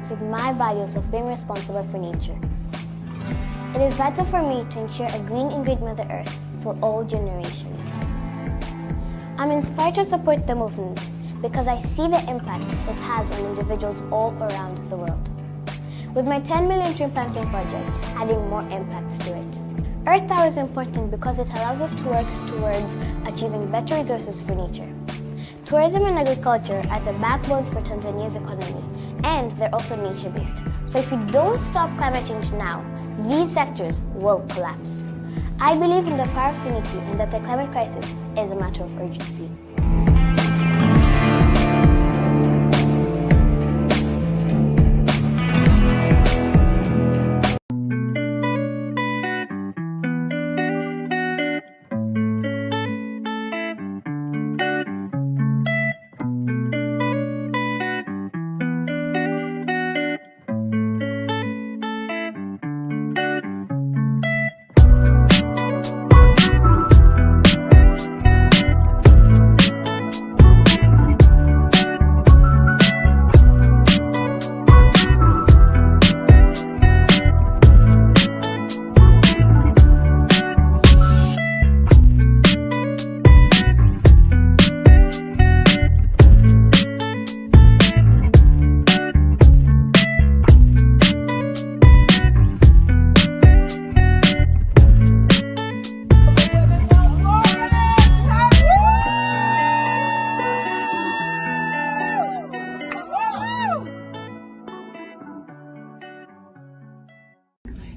resonates with my values of being responsible for nature. It is vital for me to ensure a green and great Mother Earth for all generations. I'm inspired to support the movement because I see the impact it has on individuals all around the world. With my 10 million tree planting project adding more impact to it. Earth Hour is important because it allows us to work towards achieving better resources for nature. Tourism and agriculture are the backbones for Tanzania's economy, and they're also nature-based. So if we don't stop climate change now, these sectors will collapse. I believe in the power of unity and that the climate crisis is a matter of urgency.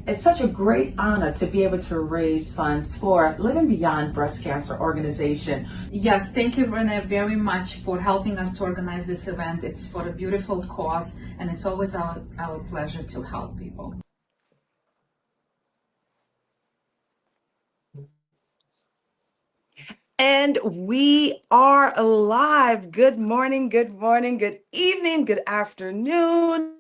It's such a great honor to be able to raise funds for Living Beyond Breast Cancer Organization. Yes, thank you, Renee, very much for helping us to organize this event. It's for a beautiful cause, and it's always our pleasure to help people. And we are live. Good morning, good evening, good afternoon.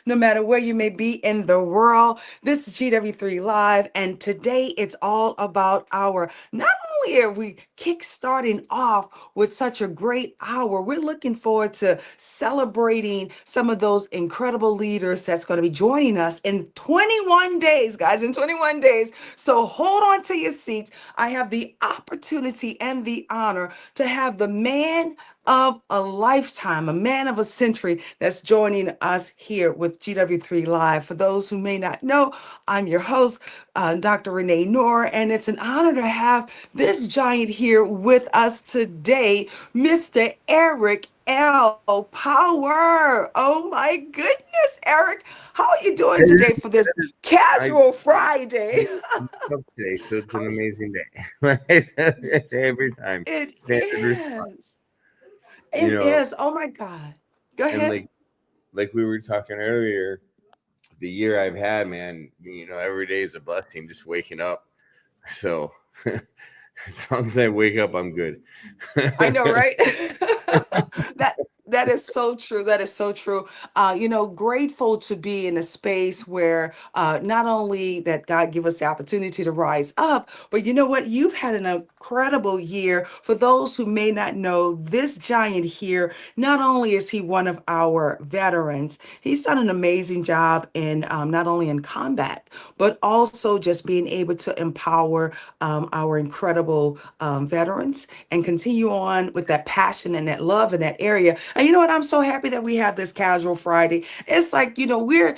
No matter where you may be in the world, this is GW3 Live, and today it's all about not only are we kick-starting off with such a great hour, we're looking forward to celebrating some of those incredible leaders that's going to be joining us in 21 days, guys, in 21 days. So hold on to your seats. I have the opportunity and the honor to have the man of a lifetime, a man of a century that's joining us here with GW3 Live. For those who may not know, I'm your host, Dr. Renee Noor, and it's an honor to have this giant here with us today, Mr. Eric L. Power. Oh my goodness, Eric, how are you doing today for this casual Friday? Today, so it's an amazing day. Every time. It Standard response. is. It is. Oh my God. Go ahead. And like we were talking earlier, the year I've had, man, every day is a blessing, just waking up. So as long as I wake up, I'm good. I know, right? That is so true. That is so true. Grateful to be in a space where not only that God give us the opportunity to rise up, but you know what? You've had an incredible year. For those who may not know, this giant here, not only is he one of our veterans, he's done an amazing job in not only in combat, but also just being able to empower our incredible veterans and continue on with that passion and that love in that area. And you know what? I'm so happy that we have this casual Friday. It's like, we're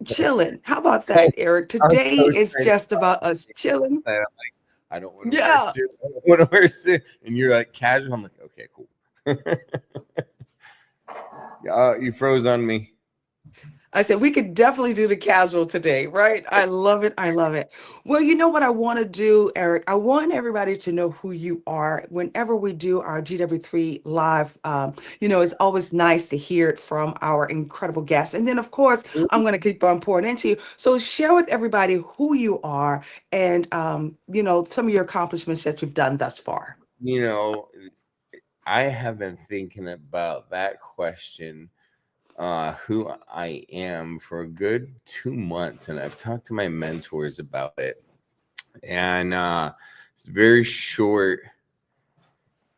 chilling. How about that, Eric? Today is just about us chilling. I don't want to wear a suit. I don't want to wear a suit. And you're like casual. I'm like, okay, cool. You froze on me. I said, we could definitely do the casual today, right? I love it. I love it. Well, you know what I want to do, Eric? I want everybody to know who you are. Whenever we do our GW3 Live, it's always nice to hear it from our incredible guests. And then, of course, I'm going to keep on pouring into you. So share with everybody who you are and, some of your accomplishments that you've done thus far. I have been thinking about that question, who I am, for a good 2 months, and I've talked to my mentors about it. And it's very short,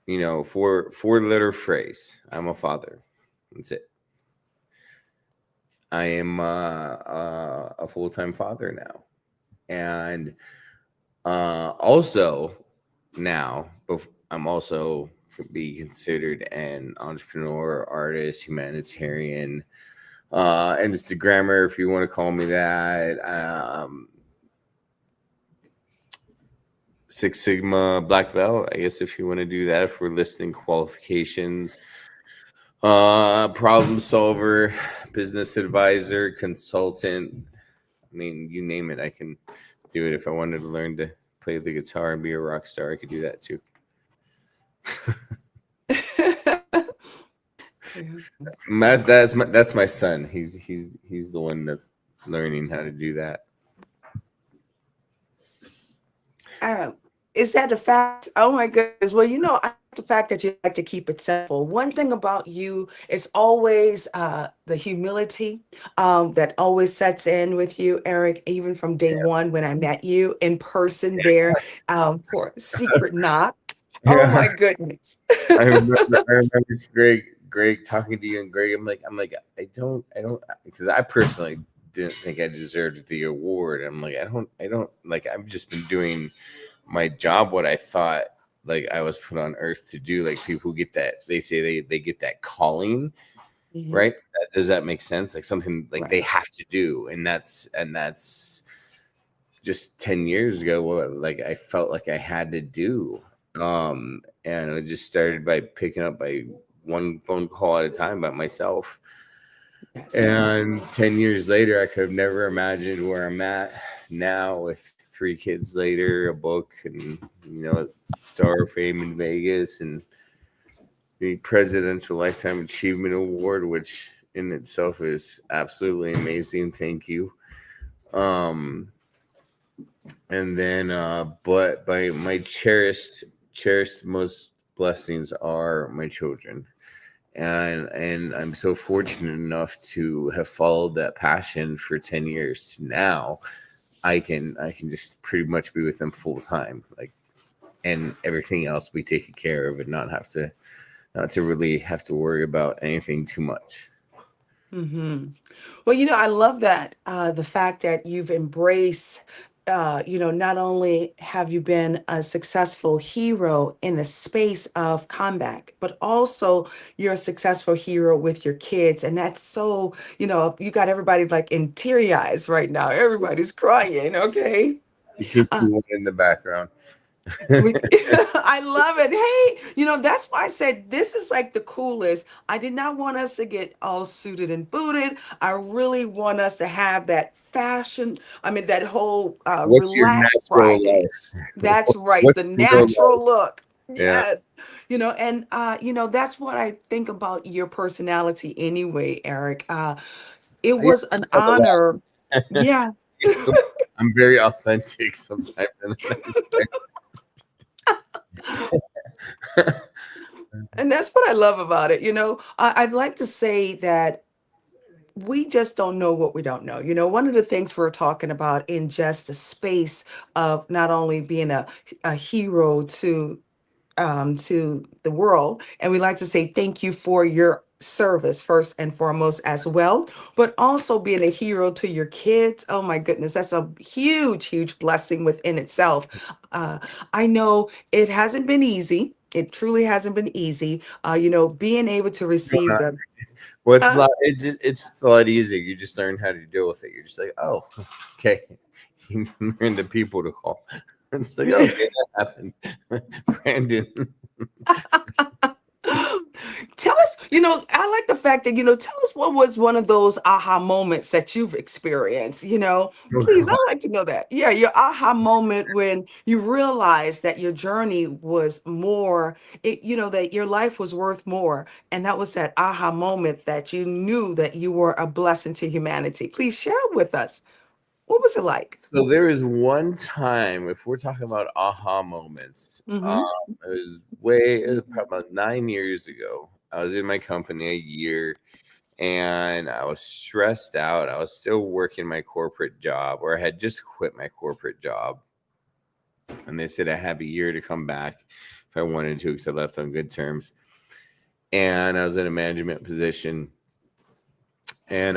4-letter phrase. I'm a father. That's it. I am a full-time father now, and also now, I'm also could be considered an entrepreneur, artist, humanitarian, Instagrammer, if you want to call me that. Six Sigma black belt, I guess, if you want to do that, if we're listing qualifications. Problem solver, business advisor, consultant. I mean, you name it, I can do it. If I wanted to learn to play the guitar and be a rock star, I could do that too. That's my son. He's the one that's learning how to do that. Is that the fact? Oh my goodness. Well, I like the fact that you like to keep it simple. One thing about you is always the humility that always sets in with you, Eric, even from day one when I met you in person there for Secret Knock. Oh Yeah. my goodness. I remember it's Greg talking to you, and Greg, I'm like, I don't, because I personally didn't think I deserved the award. I'm like, I don't like, I've just been doing my job, what I thought like I was put on earth to do. Like people get that, they say they get that calling, right? Does that make sense? Like something like they have to do, and that's just 10 years ago what like I felt like I had to do. And it just started by picking up by one phone call at a time by myself. Yes. And 10 years later, I could have never imagined where I'm at now with 3 kids later, a book, and Star of Fame in Vegas, and the Presidential Lifetime Achievement Award, which in itself is absolutely amazing. Thank you. And then but by my cherished most blessings are my children. And I'm so fortunate enough to have followed that passion for 10 years. Now I can just pretty much be with them full time, like, and everything else be taken care of, and not to really have to worry about anything too much. Well, I love that the fact that you've embraced, not only have you been a successful hero in the space of combat, but also you're a successful hero with your kids. And that's so, you got everybody like in teary eyes right now. Everybody's crying, okay? You can Uh, see one in the background. I love it. Hey, that's why I said this is like the coolest. I did not want us to get all suited and booted. I really want us to have that fashion. I mean, that whole What's your relaxed natural Fridays. life? That's right. What's The your life? natural look. Yeah. Yes. And that's what I think about your personality anyway, Eric. It I get was an a lot. honor. Yeah. I'm very authentic sometimes. And that's what I love about it. I'd like to say that we just don't know what we don't know. One of the things we're talking about in just the space of not only being a hero to the world, and we like to say thank you for your service first and foremost as well, but also being a hero to your kids. Oh my goodness, that's a huge blessing within itself. uh, I know it hasn't been easy. It truly hasn't been easy, being able to receive the Well, it's a uh, lot. It's a lot easier. You just learn how to deal with it. You're just like, oh, okay. You learn the people to call. It's like, okay, that happened. Brandon. Tell us, I like the fact that, tell us what was one of those aha moments that you've experienced, Oh, please, God. I'd like to know that. Yeah, your aha moment when you realized that your journey was more, that your life was worth more. And that was that aha moment that you knew that you were a blessing to humanity. Please share with us. What was it like? So there is one time, if we're talking about aha moments, Mm-hmm. it was probably about 9 years ago. I was in my company a year, and I was stressed out. I was still working my corporate job, or I had just quit my corporate job. And they said I have a year to come back if I wanted to, because I left on good terms. And I was in a management position. and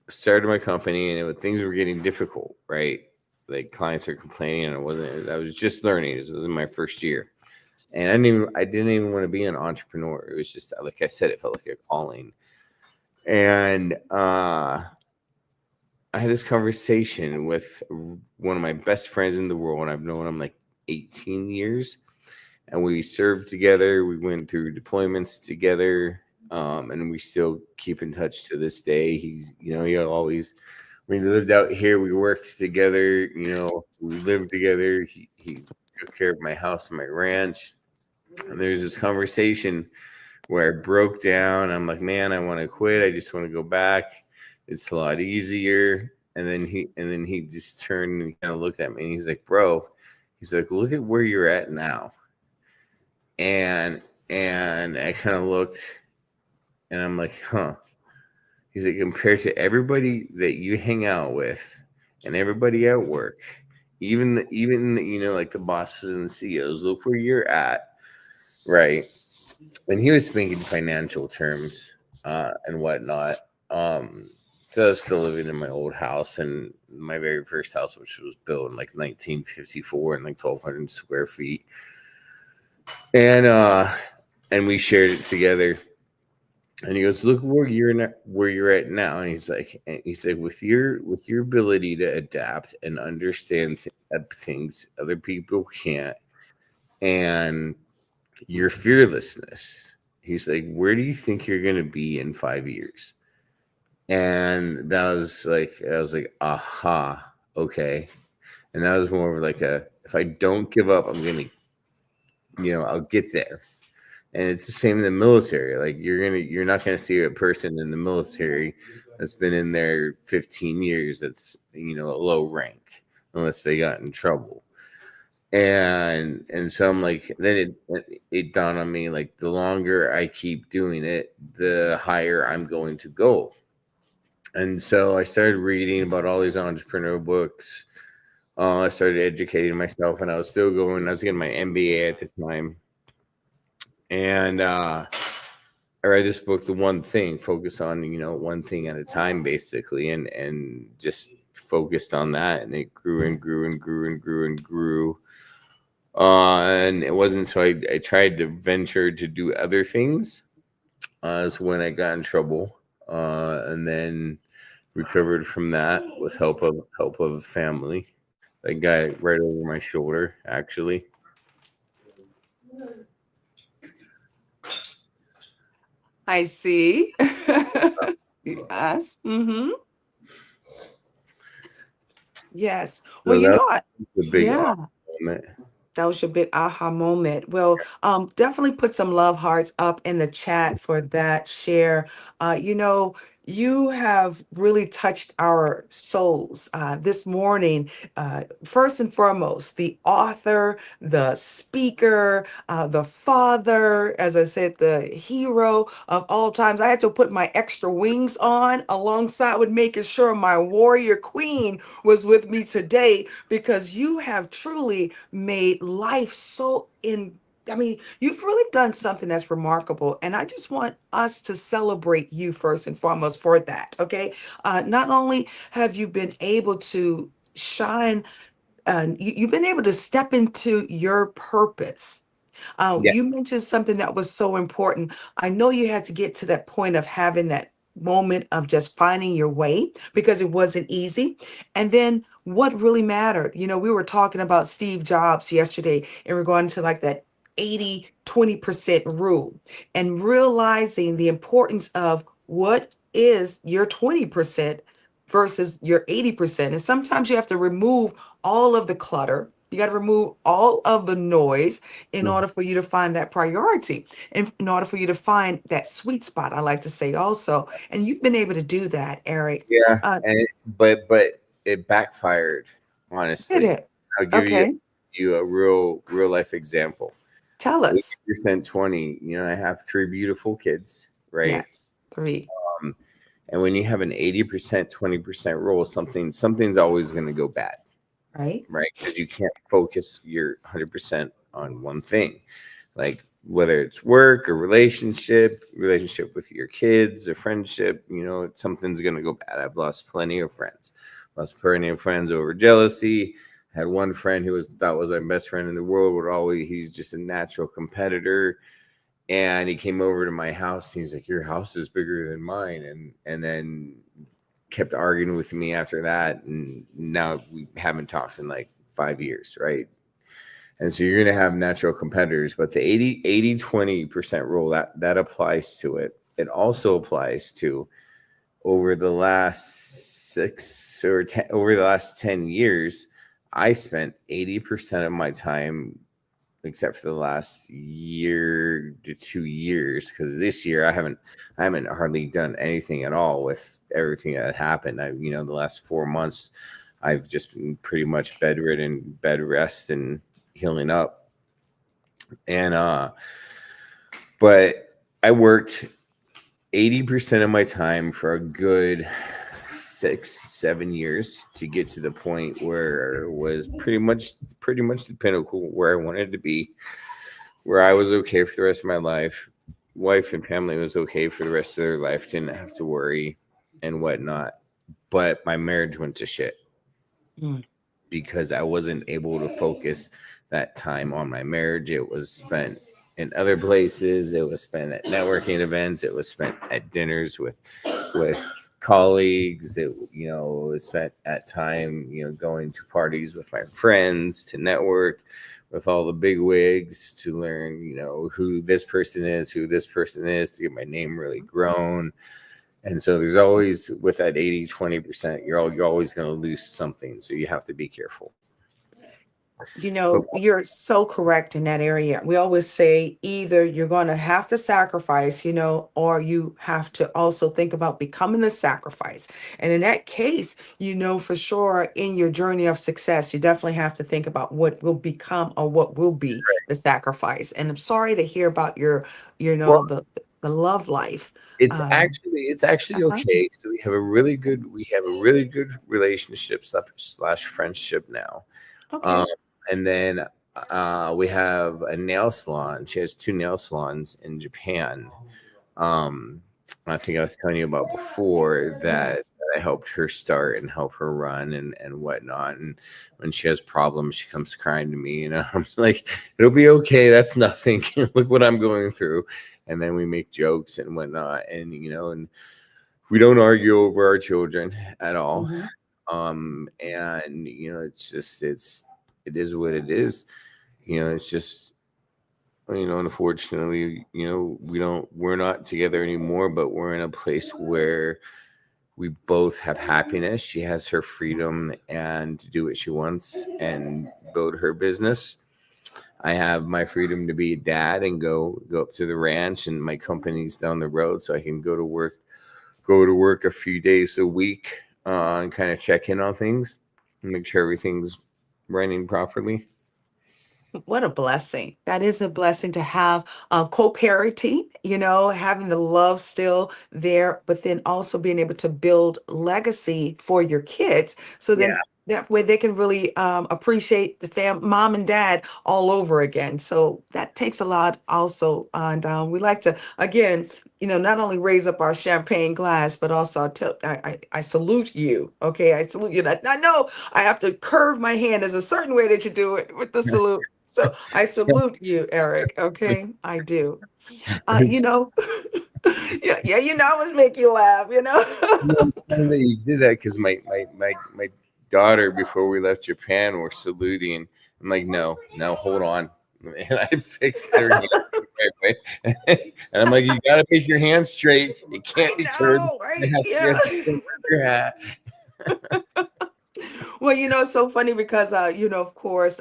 started my company, and things were getting difficult, right? Like clients were complaining, and I was just learning. This was my first year. And I didn't even want to be an entrepreneur. It was just, like I said, it felt like a calling. And I had this conversation with one of my best friends in the world, and I've known him like 18 years. And we served together. We went through deployments together, and we still keep in touch to this day. He's, he always, when we lived out here, we worked together. We lived together. He took care of my house and my ranch. And there's this conversation where I broke down. I'm like, man, I want to quit. I just want to go back. It's a lot easier. And then he just turned and kind of looked at me, and he's like, bro, he's like, look at where you're at now. And I kind of looked, and I'm like, huh. He's like, compared to everybody that you hang out with and everybody at work, even like the bosses and the CEOs, look where you're at. Right. And he was speaking financial terms and whatnot. So I was still living in my old house, and my very first house, which was built in like 1954 and like 1,200 square feet. And we shared it together. And he goes, look where you're at now. And he's like, with your ability to adapt and understand things other people can't, and your fearlessness. He's like, where do you think you're going to be in 5 years? And that was like, aha, okay. And that was more of like if I don't give up, I'm going to, I'll get there. And it's the same in the military. Like you're not going to see a person in the military that's been in there 15 years that's, a low rank, unless they got in trouble. And so I'm like, then it dawned on me, like, the longer I keep doing it, the higher I'm going to go. And so I started reading about all these entrepreneur books. I started educating myself, and I was getting my MBA at the time. And I read this book, The One Thing, focus on, one thing at a time, basically, and just focused on that. And it grew and grew and grew and grew and grew. And it wasn't, so I tried to venture to do other things. Is when I got in trouble, and then recovered from that with help of family. That guy right over my shoulder, actually. I see. Yes. Mm-hmm. Yes. Well, So that what? was the big Yeah. moment. That was your big aha moment. Well, definitely put some love hearts up in the chat for that share. You have really touched our souls this morning. First and foremost, the author, the speaker, the father, as I said, the hero of all times. I had to put my extra wings on alongside with making sure my warrior queen was with me today, because you have truly made life you've really done something that's remarkable. And I just want us to celebrate you first and foremost for that. Okay. Not only have you been able to shine, you've been able to step into your purpose. Yeah. You mentioned something that was so important. I know you had to get to that point of having that moment of just finding your way, because it wasn't easy. And then what really mattered, we were talking about Steve Jobs yesterday, and we're going to like that 80-20% rule, and realizing the importance of what is your 20% versus your 80%. And sometimes you have to remove all of the clutter. You got to remove all of the noise in order for you to find that priority, and in order for you to find that sweet spot, I like to say also. And you've been able to do that, Eric. Yeah. But it backfired, Did honestly. it? I'll give Okay. you a real life example. Tell us. 80%, 20. I have 3 beautiful kids, right? Yes. 3. And when you have an 80%, 20% rule, something's always going to go bad, Right. right? Because you can't focus your 100% on one thing. Like whether it's work or relationship with your kids or friendship, something's gonna go bad. I've lost plenty of friends. Lost plenty of friends over jealousy. Had one friend who thought was my best friend in the world, would always he's just a natural competitor. And he came over to my house and he's like, "Your house is bigger than mine." And then kept arguing with me after that. And now we haven't talked in like 5 years, right? And so you're going to have natural competitors, but the 20% rule that applies to it. It also applies to over the last 10 years, I spent 80% of my time, except for the last year to 2 years, because this year I haven't hardly done anything at all with everything that happened. The last 4 months, I've just been pretty much bedridden, bed rest, and healing up. And but I worked 80% of my time for a good 6-7 years to get to the point where it was pretty much the pinnacle where I wanted to be, where I was okay for the rest of my life. Wife and family was okay for the rest of their life, didn't have to worry and whatnot. But my marriage went to shit because I wasn't able to focus that time on my marriage. It was spent in other places. It was spent at networking events. It was spent at dinners with colleagues. It was spent at time going to parties with my friends to network with all the big wigs to learn who this person is, to get my name really grown. And so there's always, with that 80-20%, you're always going to lose something. So you have to be careful. You're so correct in that area. We always say either you're going to have to sacrifice, or you have to also think about becoming the sacrifice. And in that case, for sure in your journey of success, you definitely have to think about what will become or what will be the sacrifice. And I'm sorry to hear about your, Well, the love life. it's actually Uh-huh. okay. So we have a really good relationship slash friendship now. Um, Okay. and then we have a nail salon. She has 2 nail salons in Japan. Um, I think I was telling you about before Yes. that I helped her start and help her run and whatnot. And when she has problems, she comes crying to me. I'm like, "It'll be okay. That's nothing. Look what I'm going through." And then we make jokes and whatnot. And we don't argue over our children at all. Mhm. And it is what it is. It's just, unfortunately, we're not together anymore, but we're in a place where we both have happiness. She has her freedom and to do what she wants and build her business. I have my freedom to be a dad and go up to the ranch, and my company's down the road, so I can go to work a few days a week, and kind of check in on things and make sure everything's running properly. What a blessing. That is a blessing to have co-parenting, having the love still there, but then also being able to build legacy for your kids. So Yeah. then that way they can really appreciate the mom and dad all over again. So that takes a lot also. And we like to, again, not only raise up our champagne glass, but also I salute you. Okay. I salute you. I know I have to curve my hand. There's a certain way that you do it with the salute. So I salute you, Eric. Okay, I do. You know, yeah, I always make you laugh. It's funny that you did that because my daughter, before we left Japan, were saluting. I'm like, no, no, hold on. And I fixed their hand the right way. And I'm like, you got to make your hands straight. It I can't be curved. know, It right? has to Yeah. be your hat. Well, it's so funny because of course,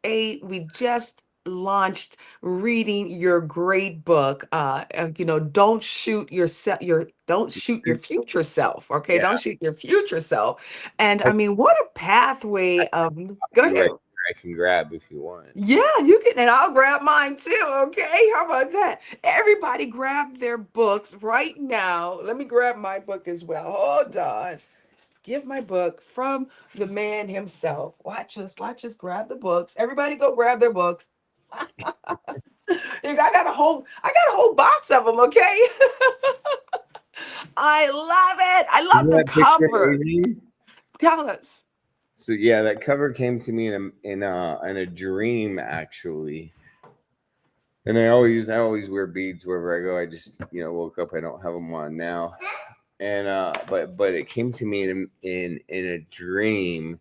we just launched reading your great book. Don't shoot yourself don't shoot your future self. Okay, Yeah, don't shoot your future self. And I mean, what a pathway. Go you're ahead. right. I can grab if you want. Yeah, you can, and I'll grab mine too. Okay, how about that? Everybody grab their books right now. Let me grab my book as well. Hold on. Give my book from the man himself. Watch us grab the books. Everybody go grab their books. I got a whole box of them. Okay. I love it. I love Isn't the that picture cover. amazing? Tell us. So yeah, that cover came to me in a dream actually. And I always wear beads wherever I go. I just woke up. I don't have them on now. And but it came to me in a dream,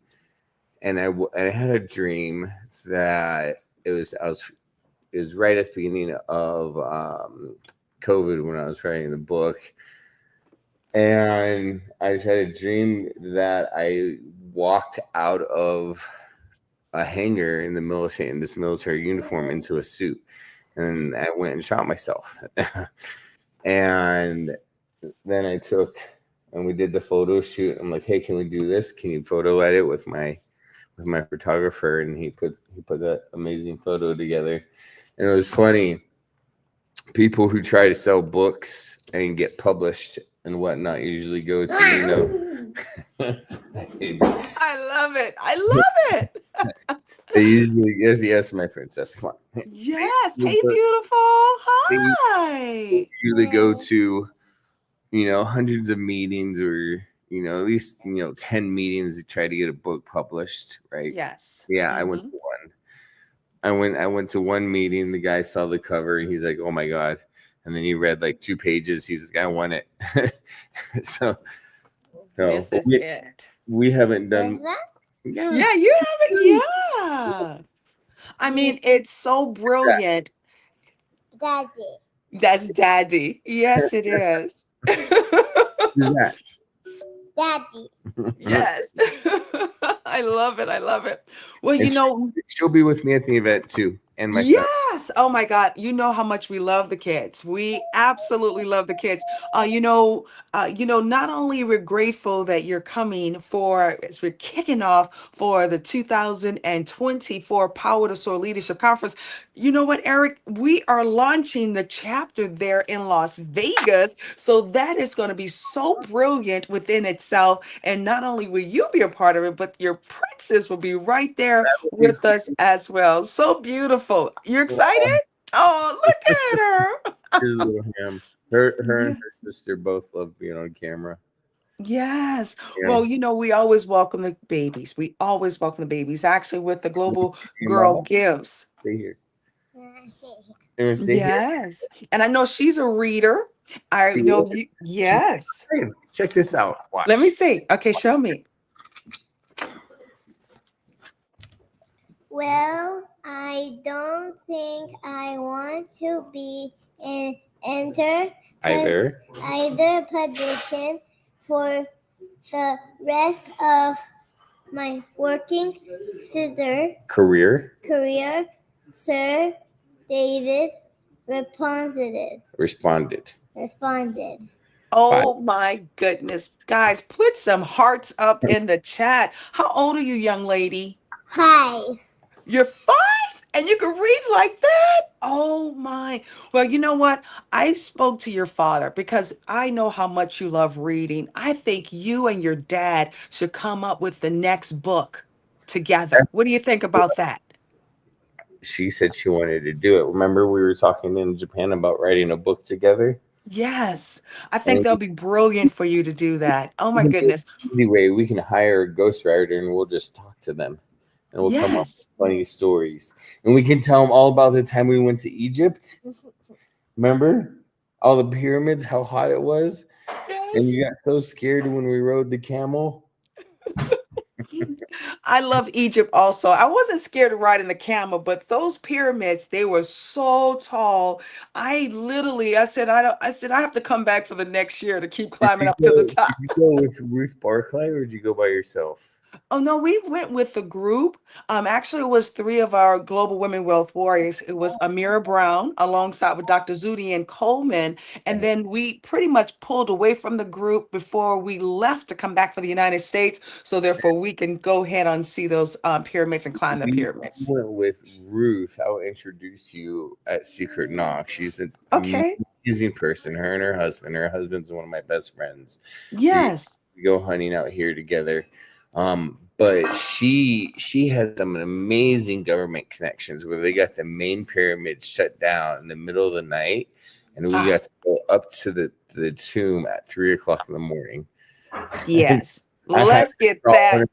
and I had a dream that it was right at the beginning of COVID when I was writing the book, and I just had a dream that I walked out of a hangar in this military uniform into a suit, and I went and shot myself. And then we did the photo shoot. I'm like, hey, can we do this? Can you photo edit with my photographer? And he put that amazing photo together. And it was funny. People who try to sell books and get published and whatnot usually go to I love it. I love it. they usually yes, my princess. Come on. Yes. Hey, beautiful. Hi. They usually go to hundreds of meetings, or at least 10 meetings to try to get a book published, right? Yes. Yeah, I went to one. I went to one meeting. The guy saw the cover and he's like, oh my God. And then he read like 2 pages. He's like, I want it. So This is it. We haven't done. Yeah, you haven't. Yeah. I mean, it's so brilliant. Daddy. That's Daddy. Yes, it is. Who's that? Daddy. Yes. I love it. I love it. Well, she'll be with me at the event too. And my son. Yes. Oh my God. You know how much we love the kids. We absolutely love the kids. Not only we're grateful that you're coming as we're kicking off for the 2024 Power to Soar Leadership Conference. You know what, Eric? We are launching the chapter there in Las Vegas. So that is going to be so brilliant within itself. And not only will you be a part of it, but your princess will be right there with us as well. So beautiful. You excited? Oh, look at her. Here's a little ham. Her and her Yes. sister both love being on camera. Yes. Yeah. Well, we always welcome the babies. We always welcome the babies. Actually, with the Global Your Girl mama? Gives. Stay here. Stay here. You want to stay here? Yes. And I know she's a reader. I know you. Yes. Hey, check this out. Watch. Let me see. Okay, show me. Well, I don't think I want to be enter Either position for the rest of my working career career, Sir David responded. Oh my goodness. Guys, put some hearts up in the chat. How old are you, young lady? Hi. You're 5 and you can read like that? Oh my. Well, you know what? I spoke to your father because I know how much you love reading. I think you and your dad should come up with the next book together. What do you think about that? she said she wanted to do it. Remember, we were talking in Japan about writing a book together? Yes. I think that'll be brilliant for you to do that. Oh my goodness. Easy way, we can hire a ghostwriter and we'll just talk to them. And we'll come up with funny stories. And we can tell them all about the time we went to Egypt. Remember? All the pyramids, how hot it was. Yes. And you got so scared when we rode the camel. I love Egypt also. I wasn't scared of riding the camel, but those pyramids, they were so tall. I said, I have to come back for the next year to keep climbing up to the top. Did you go with Ruth Barclay or did you go by yourself? Oh no, we went with the group. Actually, it was 3 of our Global Women Wealth Warriors. It was Amira Brown alongside with Dr. Zudi and Coleman. And then we pretty much pulled away from the group before we left to come back for the United States. So therefore, we can go ahead and see those pyramids and climb the pyramids. We went with Ruth. I'll introduce you at Secret Knock. She's an amazing person. Her and her husband. Her husband's one of my best friends. Yes. We go hunting out here together. but she has some amazing government connections where they got the main pyramid shut down in the middle of the night, and we got to go up to the tomb at 3 o'clock in the morning. Yes. I had Let's get that.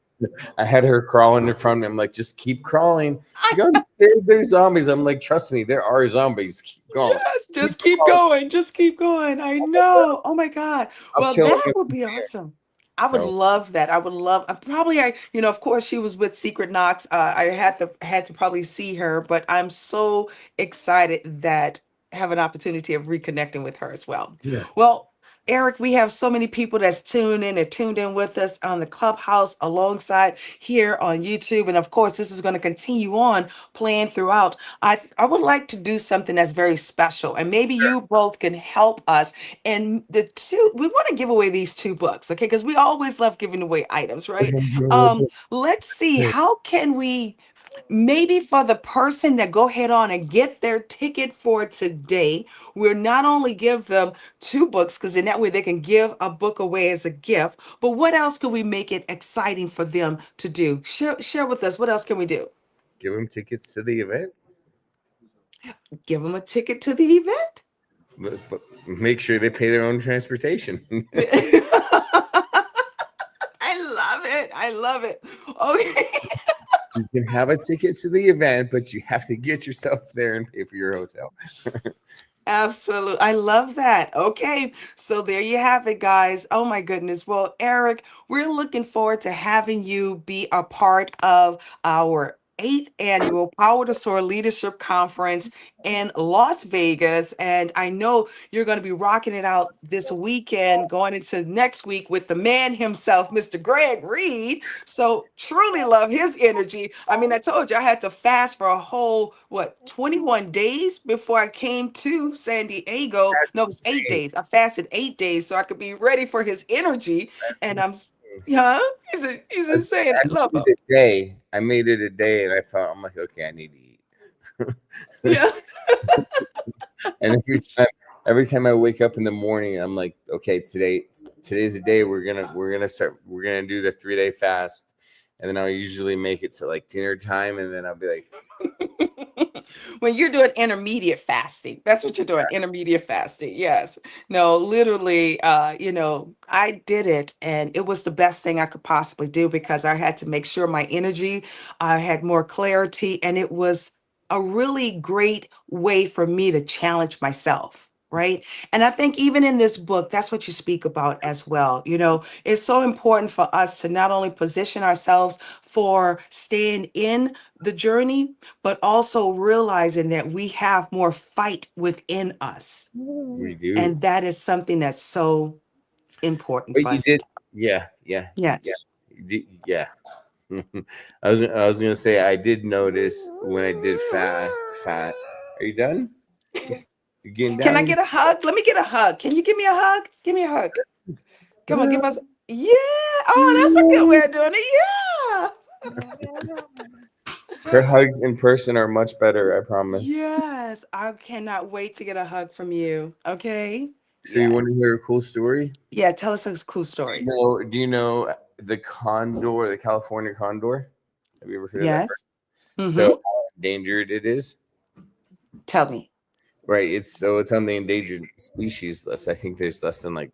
I had her crawling in front of me. I'm like, just keep crawling. She's like, I'm scared there's zombies. I'm like, trust me, there are zombies. Keep going. Yes, just keep going. Just keep going. I know. Oh my God. I'll Well, kill that him. would be awesome. I would So, love that. I would love. Probably, of course, she was with Secret Knox. I had to probably see her, but I'm so excited that I have an opportunity of reconnecting with her as well. yeah. Well, Eric, we have so many people that's tuned in with us on the Clubhouse alongside here on YouTube, and of course, this is going to continue on playing throughout. I would like to do something that's very special, and maybe you both can help us. And we want to give away these 2 books, okay? Because we always love giving away items, right? Let's see, how can we maybe for the person that go ahead on and get their ticket for today, we'll not only give them 2 books, because in that way they can give a book away as a gift, but what else can we make it exciting for them to do? Share with us, what else can we do? Give them tickets to the event. Give them a ticket to the event. But make sure they pay their own transportation. I love it. I love it. Okay. You can have a ticket to the event, but you have to get yourself there and pay for your hotel. Absolutely. I love that. Okay. So there you have it, guys. Oh my goodness. Well, Eric, we're looking forward to having you be a part of our 8th annual Power to Soar Leadership Conference in Las Vegas. And I know you're going to be rocking it out this weekend, going into next week with the man himself, Mr. Greg Reed. So truly love his energy. I mean, I told you I had to fast for a whole, 21 days before I came to San Diego. No, it was 8 days. I fasted 8 days so I could be ready for his energy. And yeah, he's insane. I love him. I made it a day, and I'm like, okay, I need to eat. Yeah. And every time I wake up in the morning, I'm like, okay, today's the day we're gonna do the 3-day fast, and then I'll usually make it to like dinner time, and then I'll be like, when you're doing intermediate fasting, that's what you're doing, intermediate fasting. Yes. No, literally, I did it and it was the best thing I could possibly do because I had to make sure my energy, I had more clarity, and it was a really great way for me to challenge myself. Right. And I think even in this book, that's what you speak about as well. It's so important for us to not only position ourselves for staying in the journey, but also realizing that we have more fight within us. we do. And that is something that's so important But for you us. did, yeah. Yes. Yeah. I was gonna say I did notice when I did fat. Are you done? You getting down? Can I get a hug? Let me get a hug. Can you give me a hug? Give me a hug. Come on, give us. Yeah. Oh, that's a good way of doing it. Yeah. Her hugs in person are much better, I promise. Yes. I cannot wait to get a hug from you. Okay. So you want to hear a cool story? Yeah, tell us a cool story. Do you know the condor, the California condor? Have you ever heard of that? Yes. Mm-hmm. So how endangered it is? Tell me. Right. It's on the endangered species list. I think there's less than like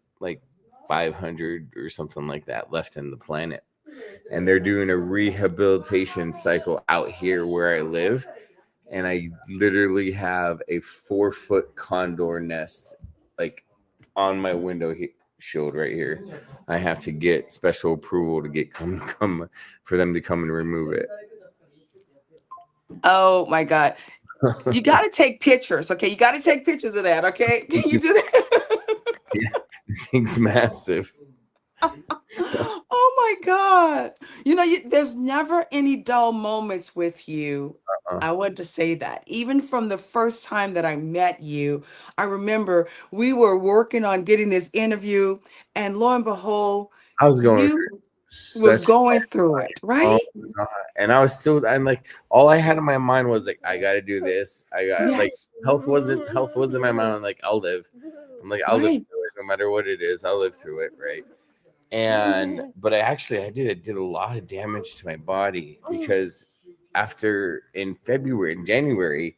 500 or something like that left in the planet. And they're doing a rehabilitation cycle out here where I live. And I literally have a 4-foot condor nest like on my window shield right here. I have to get special approval to get come for them to come and remove it. Oh my God. You got to take pictures. Okay. You got to take pictures of that. Okay. Can you do that? Yeah, the thing's massive. Oh my God. There's never any dull moments with you. I want to say that. Even from the first time that I met you, I remember we were working on getting this interview, and lo and behold, I was going through it, right? Oh God. And I'm like, all I had in my mind was like, I got to do this. Like health wasn't my mind. I'm like, I'll live. I'm like, I'll live through it no matter what it is. I'll live through it. Right. And but I did a lot of damage to my body because after in January,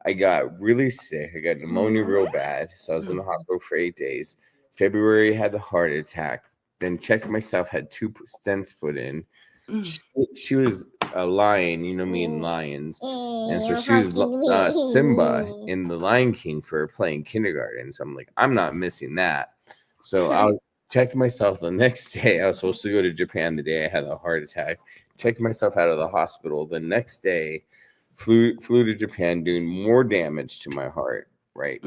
I got really sick. I got pneumonia real bad, so I was in the hospital for 8 days. February had the heart attack. Then checked myself, had two stents put in. She was a lion, you know me and lions, and so she was Simba in the Lion King for playing kindergarten. So I'm like, I'm not missing that. So I was checked myself the next day. I was supposed to go to Japan the day I had a heart attack. Checked myself out of the hospital the next day. Flew to Japan, doing more damage to my heart. Right,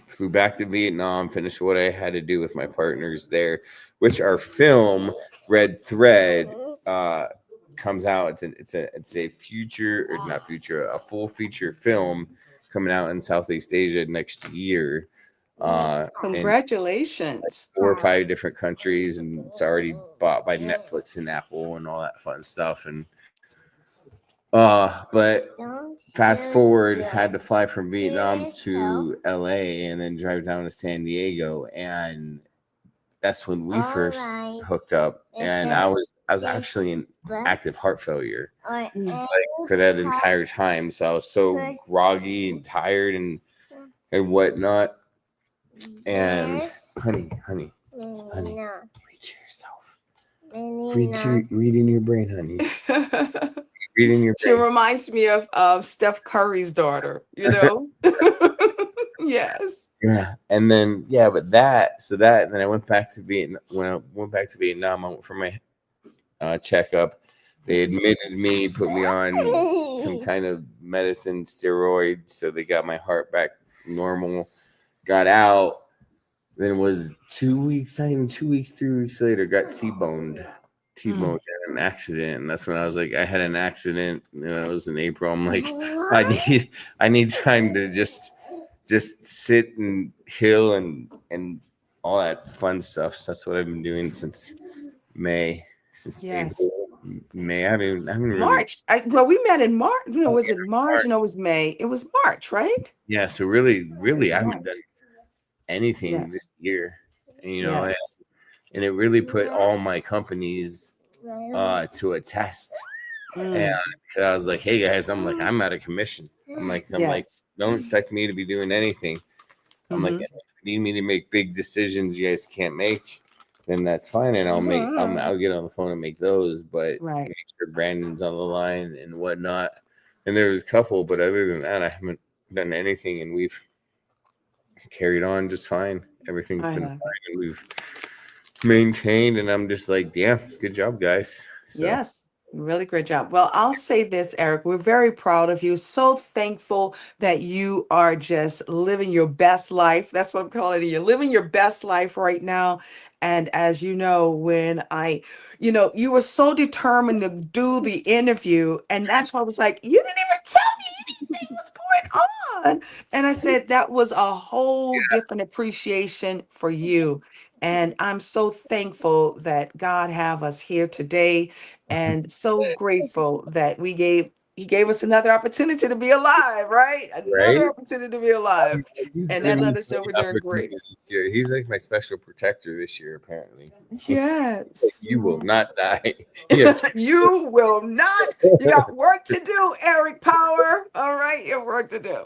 flew back to Vietnam, finished what I had to do with my partners there, which our film Red Thread comes out. It's a future, or not future, a full feature film coming out in Southeast Asia next year. In Congratulations. 4 or 5 different countries, and it's already bought by Netflix and Apple and all that fun stuff. And but fast forward, had to fly from Vietnam to LA and then drive down to San Diego, and that's when we first hooked up. And I was actually in active heart failure like for that entire time. So I was so groggy and tired and whatnot. And honey, read to yourself. Read in your brain, honey. Read in your She brain. reminds me of Steph Curry's daughter, you know? Yes. Yeah. And then but and then I went back to Vietnam. When I went back to Vietnam, I went for my checkup. They admitted me, put me on some kind of medicine, steroid, so they got my heart back normal. Got out. Then it was 2 weeks, not even 2 weeks, 3 weeks later, got T-boned in an accident. And that's when I was like, I had an accident, and it was in April. I'm like, I need time to just sit and heal and all that fun stuff. So that's what I've been doing since May. April, May. I haven't really. March. Well, we met in March. You know, was it March? No, it was May. It was March, right? Yeah. So really, I haven't done anything this year. You know, and it really put all my companies to a test. And I was like, hey guys, I'm out of commission. I'm like, don't expect me to be doing anything. I'm like, if you need me to make big decisions you guys can't make, then that's fine, and I'll get on the phone and make those. But make sure Brandon's on the line and whatnot. And there was a couple, but other than that, I haven't done anything, and we've carried on just fine. Everything's been fine, and we've maintained. And I'm just like, yeah, good job, guys. So. Yes. Really great job. Well, I'll say this, Eric, we're very proud of you. So thankful that you are just living your best life. That's what I'm calling it. You're living your best life right now. And as you know, when you were so determined to do the interview, and that's why I was like, you didn't even tell me anything was going on. And I said, that was a whole different appreciation for you. And I'm so thankful that God have us here today, and so grateful that he gave us another opportunity to be alive, right? Another opportunity to be alive. And that let us know we're doing great. He's like my special protector this year, apparently. Yes. You will not die. You will not. You got work to do, Eric Power. All right, you have work to do.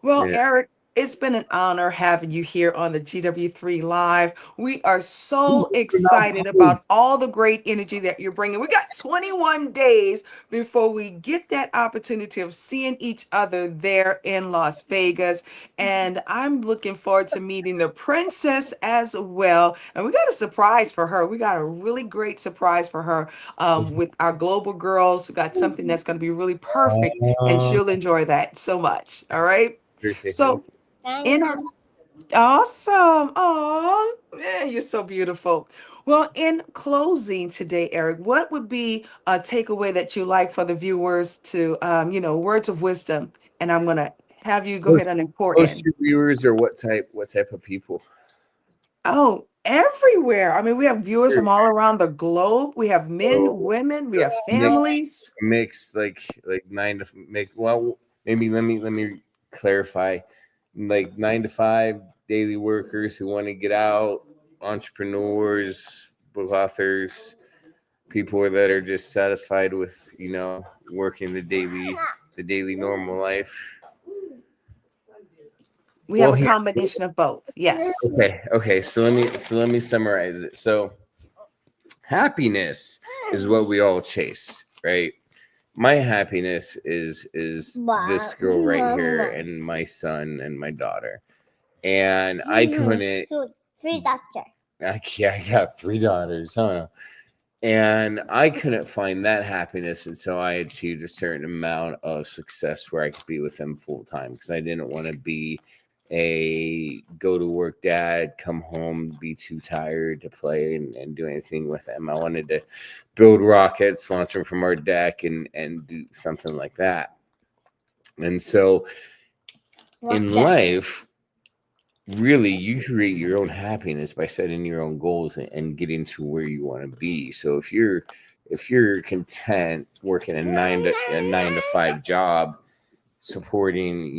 Well, Eric, it's been an honor having you here on the GW3 Live. We are so excited about all the great energy that you're bringing. We got 21 days before we get that opportunity of seeing each other there in Las Vegas. And I'm looking forward to meeting the princess as well. And we got a surprise for her. We got a really great surprise for her with our global girls. We got something that's going to be really perfect, and she'll enjoy that so much. All right. So, awesome. Oh, yeah, you're so beautiful. Well, in closing today, Eric, what would be a takeaway that you like for the viewers to, words of wisdom? And I'm going to have you go ahead and pour in. Most viewers are what type of people? Oh, everywhere. I mean, we have viewers from all around the globe. We have men, women, we have families. Mixed, like 9 to make. Well, maybe let me clarify. Like 9 to 5 daily workers who want to get out, entrepreneurs, book authors, people that are just satisfied with, working the daily normal life. We have Well, a here, combination of both. Yes. okay. So let me summarize it. So happiness is what we all chase, right? My happiness is this girl right here and my son and my daughter. And I couldn't. Three doctor. I got three daughters, huh? And I couldn't find that happiness until I achieved a certain amount of success where I could be with them full time, because I didn't want to be a go to work dad, come home, be too tired to play and do anything with them. I wanted to build rockets, launch them from our deck, and do something like that. And so in life, really, you create your own happiness by setting your own goals and getting to where you want to be. So if you're content working a 9 to 5 job, supporting,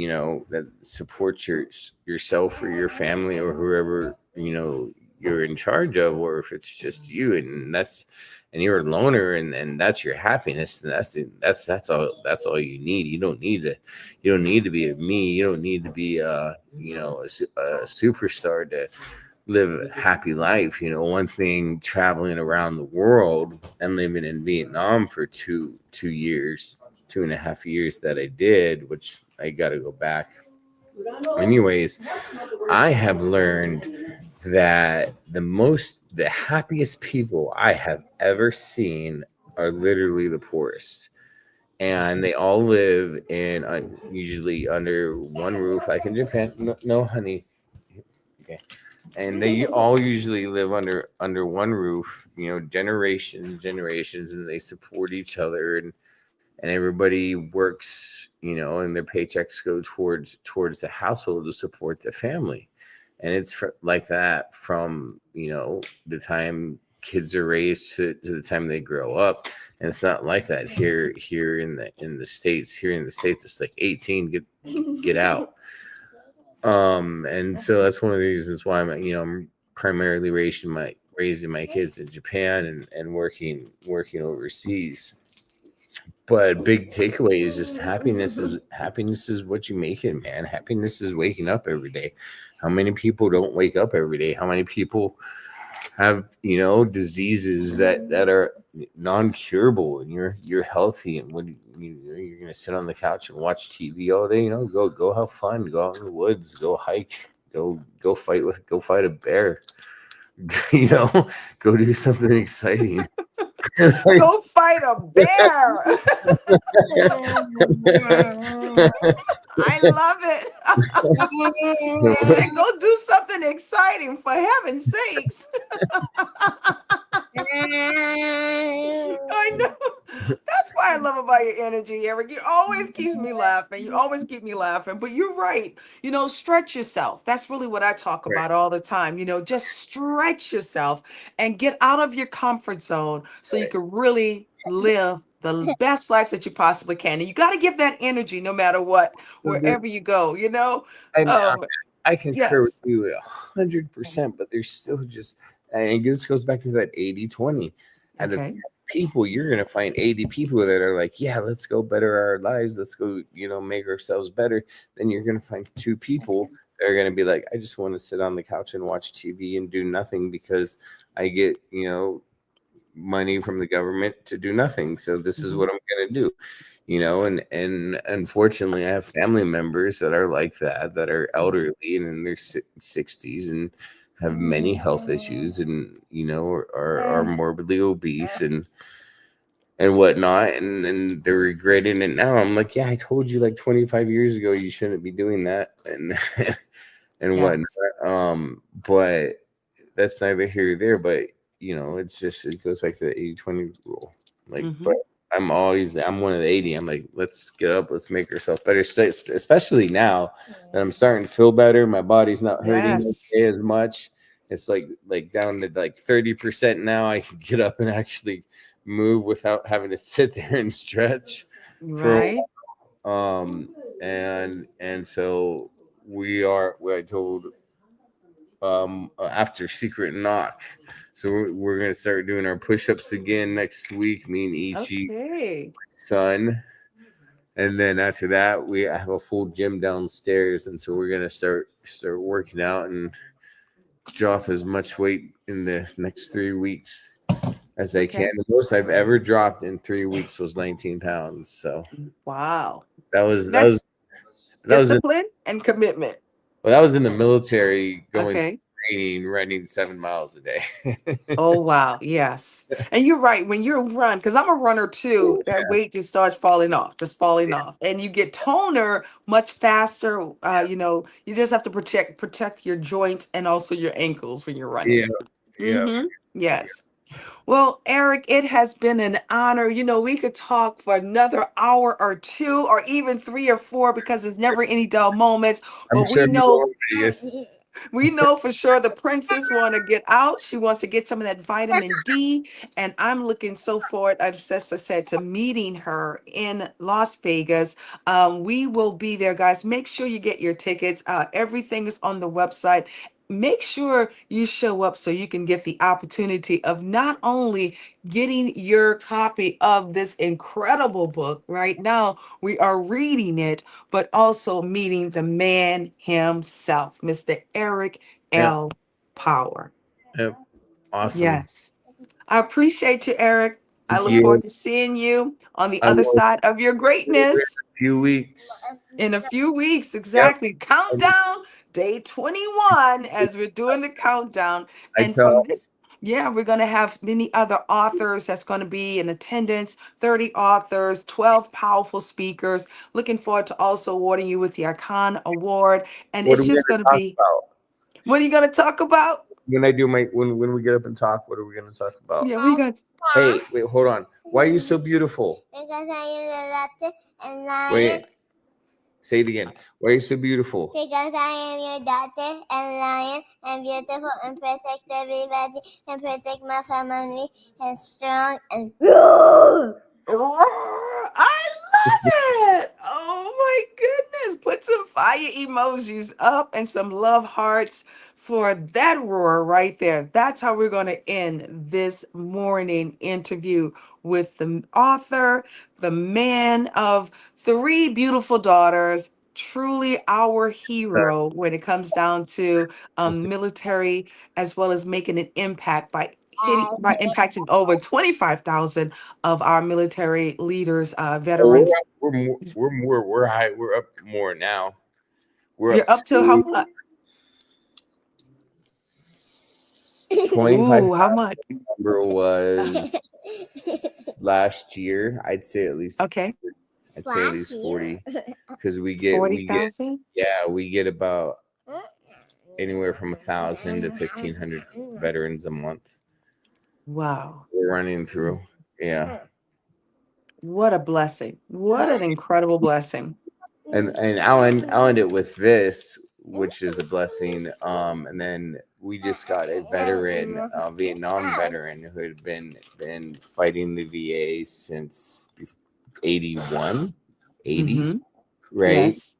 that supports yourself or your family or whoever, you're in charge of, or if it's just you and you're a loner, and that's your happiness, and that's all you need. You don't need to be a me. You don't need to be a superstar to live a happy life. One thing, traveling around the world and living in Vietnam for 2 years, 2.5 years that I did, which I got to go back. Anyways, I have learned that the happiest people I have ever seen are literally the poorest. And they all live in usually under one roof, like in Japan. No, no, honey. Okay. And they all usually live under one roof, generations, and they support each other, and everybody works, and their paychecks go towards the household to support the family. And it's like that from, the time kids are raised to the time they grow up. And it's not like that here in the states. Here in the states, it's like 18, get out. And so that's one of the reasons why I'm primarily raising my kids in Japan and working overseas. But big takeaway is just happiness is what you make it, man. Happiness is waking up every day. How many people don't wake up every day? How many people have, diseases that are non-curable, and you're healthy, and you're gonna sit on the couch and watch TV all day? Go have fun, go out in the woods, go hike, go fight a bear. Go do something exciting. Go fight a bear. I love it. He said, go do something exciting, for heaven's sakes. I know. That's why I love about your energy, Eric. You always keeps me laughing. You always keep me laughing. But you're right. Stretch yourself. That's really what I talk Right. about all the time. Just stretch yourself and get out of your comfort zone so you can really live the best life that you possibly can. And you got to give that energy no matter what, wherever you go, And Um, I concur with yes. you 100%, but there's still just, and this goes back to that 80/20. Out of 10 Okay. people, you're going to find 80 people that are like, yeah, let's go better our lives. Let's go, make ourselves better. Then you're going to find 2 people that are going to be like, I just want to sit on the couch and watch TV and do nothing because I get, money from the government to do nothing. So this is what I'm going to do. And unfortunately, I have family members that are like that are elderly and in their 60s and have many health issues, and are morbidly obese and whatnot, and they're regretting it now. I'm like, yeah, I told you like 25 years ago you shouldn't be doing that, and and whatnot. Yes. But that's neither here or there. But it goes back to the 80/20 rule. Like, but I'm one of the 80. I'm like, let's get up, let's make ourselves better. Especially now that I'm starting to feel better. My body's not hurting Yes. as much. It's like down to like 30% now. I can get up and actually move without having to sit there and stretch for a Right. while. And so I told after Secret Knock. So we're gonna start doing our push-ups again next week. Me and Ichi, Okay. son, and then after that, I have a full gym downstairs, and so we're gonna start working out and drop as much weight in the next 3 weeks as I can. Okay. The most I've ever dropped in 3 weeks was 19 pounds. So Wow. that was That's that was in, discipline and commitment. well, that was in the military, going to Okay. training, running 7 miles a day. Oh, wow. Yes. And you're right. When you run, because I'm a runner too, that weight just starts falling off, just falling off. And you get toner much faster. You just have to protect your joints and also your ankles when you're Yeah, running. yeah. Yes. Well, Eric, it has been an honor. We could talk for another hour or two, or even 3 or 4, because there's never any dull moments. I'm But sure we you know will. Yes. we know for sure the princess want to get out. She wants to get some of that vitamin D. And I'm looking so forward, as I said, to meeting her in Las Vegas. We will be there, guys. Make sure you get your tickets. Everything is on the website. Make sure you show up so you can get the opportunity of not only getting your copy of this incredible book. Right now, we are reading it, but also meeting the man himself, Mr. Eric Yeah. L. Power. Yep. Awesome. Yes. I appreciate you, Eric. I Thank look forward you. to seeing you on the I other will side of your see you in greatness a few weeks. in a few weeks. Yep. Exactly. Countdown, day 21, as we're doing the countdown. I And from tell this, yeah, we're going to have many other authors that's going to be in attendance, 30 authors, 12 powerful speakers. Looking forward to also awarding you with the Icon Award. And what are it's we going just to going to talk be, about? what are you going to talk about? When I do when we get up and talk, what are we going to talk about? Yeah, we got, Hey, wait, hold on. Why are you so beautiful? Because I am the doctor and lion. Wait, say it again. Why are you so beautiful? Because I am your daughter and lion and beautiful and protect everybody and protect my family and strong and I love it. Oh my goodness. Put some fire emojis up and some love hearts for that roar right there. That's how we're going to end this morning interview with the author, the man of 3 beautiful daughters, truly our hero when it comes down to military, as well as making an impact by impacting over 25,000 of our military leaders, veterans. We're high. We're up more now. We're You're up up to how to much? 25. Ooh, how much? Number was last year. I'd say at least. Okay, I'd say at least 40, because we get 40,000. we get about anywhere from 1,000 to 1,500 veterans a month. Wow, We're running through. Yeah. what a blessing! What an incredible blessing! And I'll end it with this, which is a blessing. And then we just got a veteran, Vietnam veteran, who had been fighting the VA since 81, 80, Mhm. right? Yes.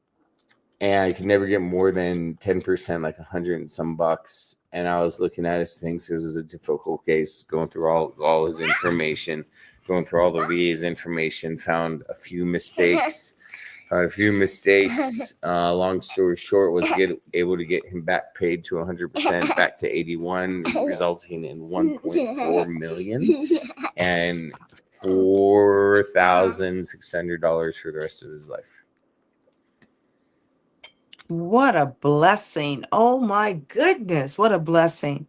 And I could never get more than 10%, like 100 and some bucks. And I was looking at his things because it was a difficult case, going through all his information, going through all the VA's information, found a few mistakes. Long story short, was able to get him back paid to 100%, back to 81, resulting in 1.4 million and $4,600 for the rest of his life. What a blessing! Oh my goodness, what a blessing!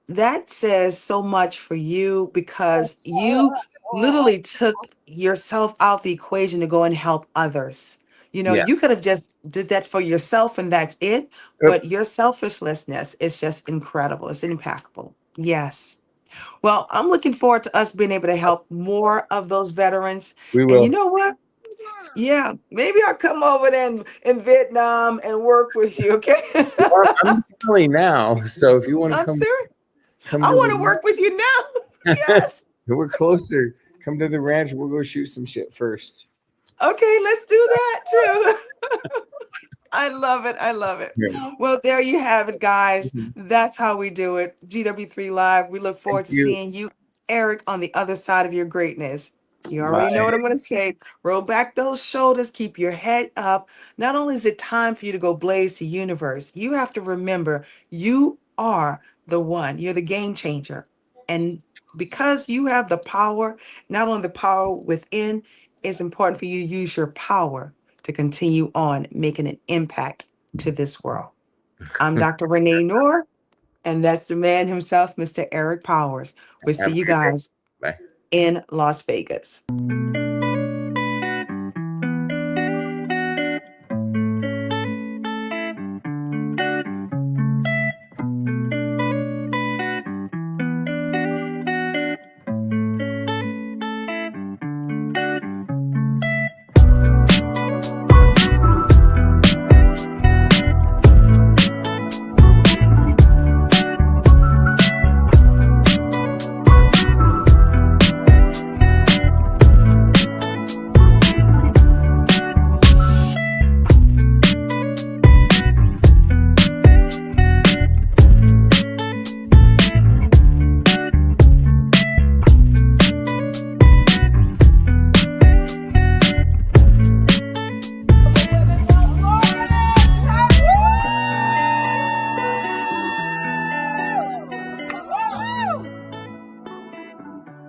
That says so much for you, because you literally took yourself out the equation to go and help others. Yeah. You could have just did that for yourself and that's it, but your selflessness is just incredible. It's impeccable. Yes. Well, I'm looking forward to us being able to help more of those veterans. We And you will. know what? Yeah, maybe I'll come over there in Vietnam and work with you, okay? I'm telling now. So if you want to I'm serious. come I to want to work with you now. Yes. we're closer. Come to the ranch. We'll go shoot some shit first. Okay, let's do that too. I love it. I love it. Yeah. Well, there you have it, guys. Mhm. That's how we do it. GW3 Live. We look forward Thank to you. seeing you, Eric, on the other side of your greatness. You already know Bye. what I'm going to say. Roll back those shoulders, keep your head up. Not only is it time for you to go blaze the universe, you have to remember you are the one. You're the game changer. And because you have the power, not only the power within, it's important for you to use your power to continue on making an impact to this world. I'm Dr. Renee Noor, and that's the man himself, Mr. Eric Powers. We'll see Have a you good day. guys Bye. in Las Vegas.